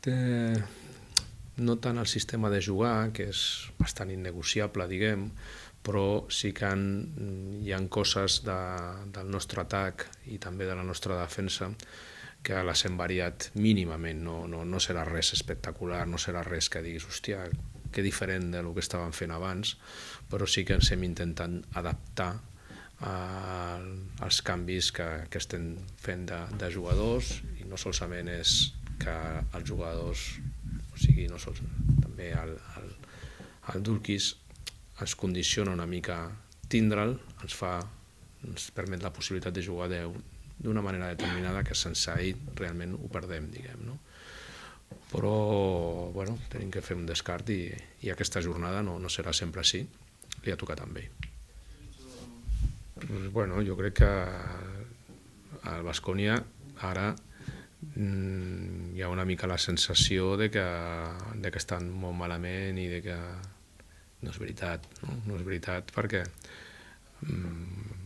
no tant el sistema de jugar, que és bastant innegociable, diguem, però sí que hi ha coses del nostre atac i també de la nostra defensa que les hem variat mínimament. No serà res espectacular, no serà res que diguis, hòstia, que diferent del que estàvem fent abans, però sí que ens hem intentat adaptar als canvis que estem fent de jugadors, i no solament és que els jugadors, o sigui, no sols, també el Dulkis ens condiciona una mica tindre'l, ens permet la possibilitat de jugar d'una manera determinada que sense ell realment ho perdem, diguem, no? Però, bueno, tenim que fer un descart i aquesta jornada no serà sempre així, li ha tocat amb ell. Bueno, jo crec que al Baskonia ara hi ha una mica la sensació de que estan molt malament i de que no és veritat, no és veritat, perquè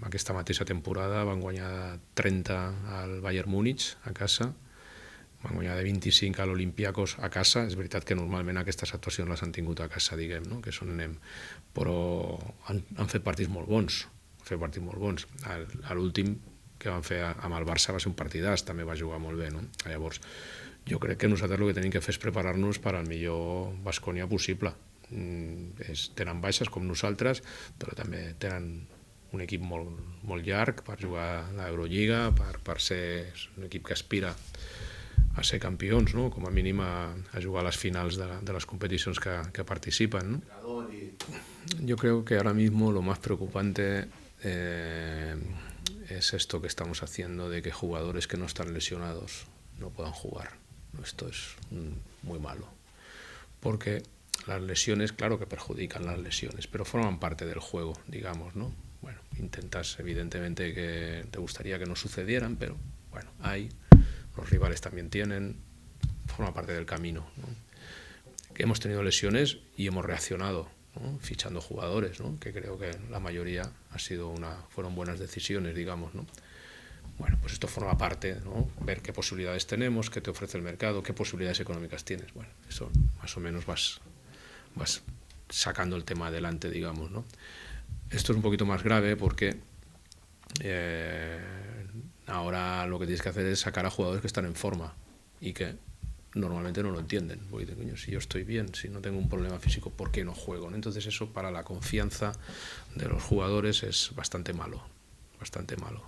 aquesta mateixa temporada van guanyar 30 al Bayern Múnich a casa, van guanyar de 25 a l'Olympiakos a casa. És veritat que normalment aquestes actuacions les han tingut a casa, diguem, no? Que és on anem, però han fet partits molt bons, L'últim que van fer amb el Barça va ser un partidàs, també va jugar molt bé, no? Llavors, jo crec que nosaltres el que tenim que fer és preparar-nos per al millor Baskonia possible. Tenen baixes com nosaltres, però també tenen un equip molt llarg per jugar a l'Eurolliga, per ser un equip que aspira a ser campions, ¿no? Com a mínim a jugar a les finals de les competicions que participen, ¿no? Yo creo que ahora mismo lo más preocupante es esto que estamos haciendo, de que jugadores que no están lesionados no puedan jugar. Esto es muy malo, porque las lesiones, claro que perjudican las lesiones, pero forman parte del juego, digamos, ¿no? Bueno, intentas, evidentemente, que te gustaría que no sucedieran, pero bueno, los rivales también tienen, forma parte del camino, ¿no? Que hemos tenido lesiones y hemos reaccionado, ¿no? Fichando jugadores, ¿no? Que creo que la mayoría fueron buenas decisiones, digamos, ¿no? Bueno, pues esto forma parte, ¿no? Ver qué posibilidades tenemos, qué te ofrece el mercado, qué posibilidades económicas tienes. Bueno, eso más o menos vas sacando el tema adelante, digamos, ¿no? Esto es un poquito más grave porque ahora lo que tienes que hacer es sacar a jugadores que están en forma y que normalmente no lo entienden. Porque dicen, coño, si yo estoy bien, si no tengo un problema físico, ¿por qué no juego? Entonces eso para la confianza de los jugadores es bastante malo, bastante malo.